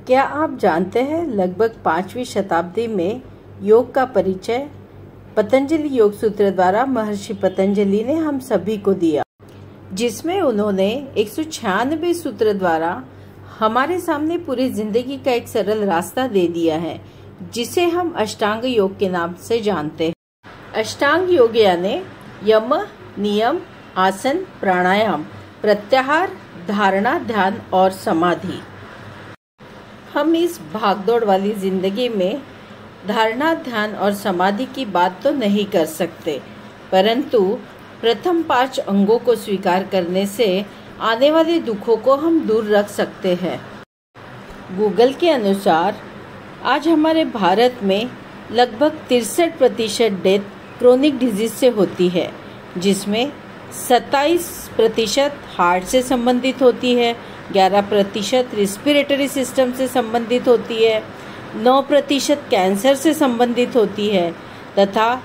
क्या आप जानते हैं लगभग 5वीं शताब्दी में योग का परिचय पतंजलि योग सूत्र द्वारा महर्षि पतंजलि ने हम सभी को दिया, जिसमें उन्होंने 196 सूत्र द्वारा हमारे सामने पूरी जिंदगी का एक सरल रास्ता दे दिया है, जिसे हम अष्टांग योग के नाम से जानते हैं। अष्टांग योग यानी यम, नियम, आसन, प्राणायाम, प्रत्याहार, धारणा, ध्यान और समाधि। हम इस भागदौड़ वाली जिंदगी में धारणा, ध्यान और समाधि की बात तो नहीं कर सकते, परंतु प्रथम 5 अंगों को स्वीकार करने से आने वाले दुखों को हम दूर रख सकते हैं। गूगल के अनुसार आज हमारे भारत में लगभग 63% डेथ क्रोनिक डिजीज से होती है, जिसमें 27% हार्ट से संबंधित होती है, 11% रिस्पिरेटरी सिस्टम से संबंधित होती है, 9% कैंसर से संबंधित होती है तथा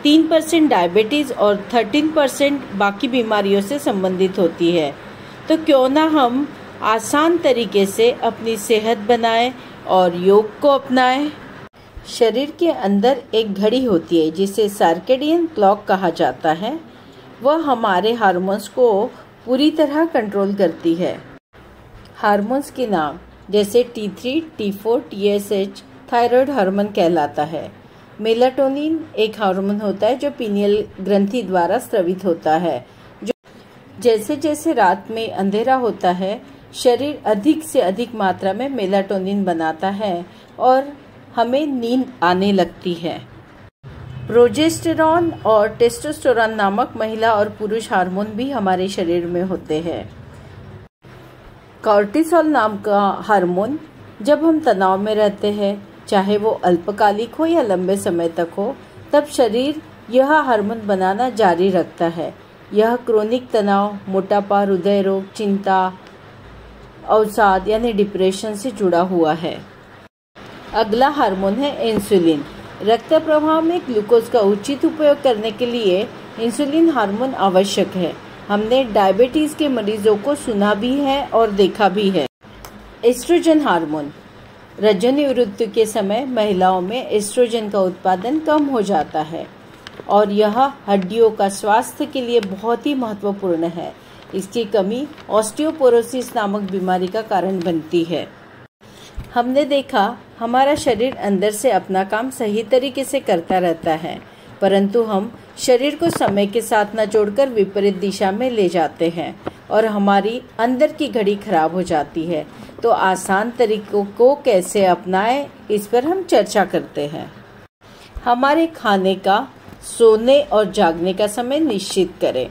3% डायबिटीज़ और 13% बाकी बीमारियों से संबंधित होती है। तो क्यों ना हम आसान तरीके से अपनी सेहत बनाएं और योग को अपनाएं। शरीर के अंदर एक घड़ी होती है जिसे सर्केडियन क्लॉक कहा जाता है। वह हमारे हार्मोन्स को पूरी तरह कंट्रोल करती है। हार्मोन्स के नाम जैसे T3, T4, TSH thyroid hormone कहलाता है। मेलाटोनिन एक हार्मोन होता है जो पीनियल ग्रंथि द्वारा स्रावित होता है। जो जैसे जैसे रात में अंधेरा होता है, शरीर अधिक से अधिक मात्रा में मेलाटोनिन बनाता है और हमें नींद आने लगती है। प्रोजेस्टेरॉन और टेस्टोस्टेरोन नामक महिला और पुरुष हार्मोन भी हमारे शरीर में होते हैं। कॉर्टिसोल नाम का हार्मोन जब हम तनाव में रहते हैं, चाहे वो अल्पकालिक हो या लंबे समय तक हो, तब शरीर यह हार्मोन बनाना जारी रखता है। यह क्रोनिक तनाव, मोटापा, हृदय रोग, चिंता, अवसाद यानी डिप्रेशन से जुड़ा हुआ है। अगला हार्मोन है इंसुलिन। रक्त प्रवाह में ग्लूकोज का उचित उपयोग करने के लिए इंसुलिन हार्मोन आवश्यक है। हमने डायबिटीज़ के मरीजों को सुना भी है और देखा भी है। Oestrogen hormone. रजोनिक ऋतु के समय महिलाओं में एस्ट्रोजन का उत्पादन कम हो जाता है और यह हड्डियों का स्वास्थ्य के लिए बहुत ही महत्वपूर्ण है। इसकी कमी ऑस्टियोपोरोसिस नामक बीमारी का कारण बनती है। हमने देखा हमारा शरीर अंदर से अपना काम सही तरीके से करता रहता है, परंतु हम शरीर को समय के साथ न जोड़कर विपरीत दिशा में ले जाते हैं और हमारी अंदर की घड़ी खराब हो जाती है। तो आसान तरीकों को कैसे अपनाएं, इस पर हम चर्चा करते हैं। हमारे खाने का, सोने और जागने का समय निश्चित करें।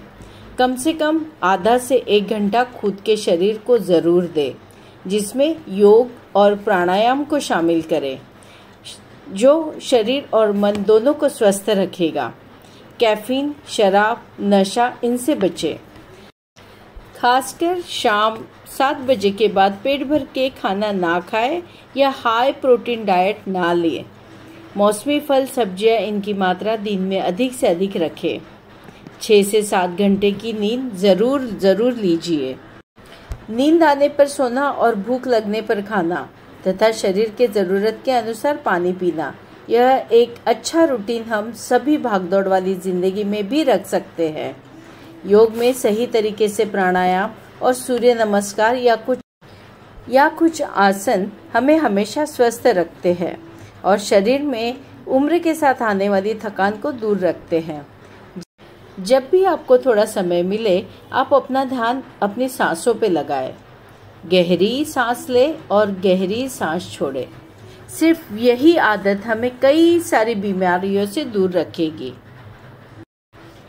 कम से कम आधा से 1 घंटा खुद के शरीर को ज़रूर दें, जिसमें योग और प्राणायाम को शामिल करें, जो शरीर और मन दोनों को स्वस्थ रखेगा। कैफीन, शराब, नशा इनसे बचें। खासकर शाम 7 बजे के बाद पेट भर के खाना ना खाएं या हाई प्रोटीन डाइट ना लें। मौसमी फल, सब्जियां इनकी मात्रा दिन में अधिक से अधिक रखें। 6 से 7 घंटे की नींद ज़रूर लीजिए। नींद आने पर सोना और भूख लगने पर खाना तथा शरीर के ज़रूरत के अनुसार पानी पीना, यह एक अच्छा रूटीन हम सभी भागदौड़ वाली ज़िंदगी में भी रख सकते हैं। योग में सही तरीके से प्राणायाम और सूर्य नमस्कार या कुछ आसन हमें हमेशा स्वस्थ रखते हैं और शरीर में उम्र के साथ आने वाली थकान को दूर रखते हैं। जब भी आपको थोड़ा समय मिले, आप अपना ध्यान अपनी सांसों पे लगाएं। गहरी सांस लें और गहरी सांस छोड़ें। सिर्फ यही आदत हमें कई सारी बीमारियों से दूर रखेगी।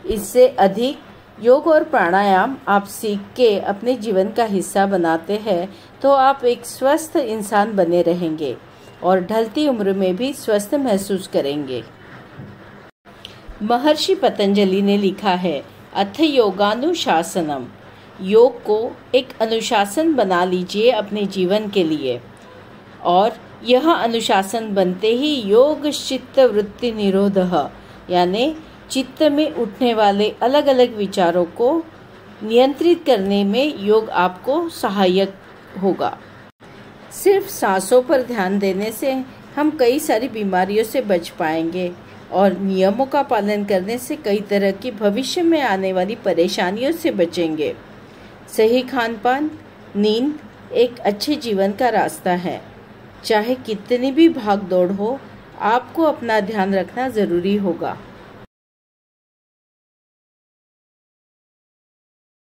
इससे अधिक योग और प्राणायाम आप सीख के अपने जीवन का हिस्सा बनाते हैं तो आप एक स्वस्थ इंसान बने रहेंगे और ढलती उम्र में भी स्वस्थ महसूस करेंगे। महर्षि पतंजलि ने लिखा है, अथ योगानुशासनम। योग को एक अनुशासन बना लीजिए अपने जीवन के लिए, और यह अनुशासन बनते ही योग चित्त वृत्ति निरोधः, यानी चित्त में उठने वाले अलग अलग विचारों को नियंत्रित करने में योग आपको सहायक होगा। सिर्फ सांसों पर ध्यान देने से हम कई सारी बीमारियों से बच पाएंगे और नियमों का पालन करने से कई तरह की भविष्य में आने वाली परेशानियों से बचेंगे। सही खान-पान, नींद एक अच्छे जीवन का रास्ता है। चाहे कितनी भी भाग दौड़ हो, आपको अपना ध्यान रखना ज़रूरी होगा।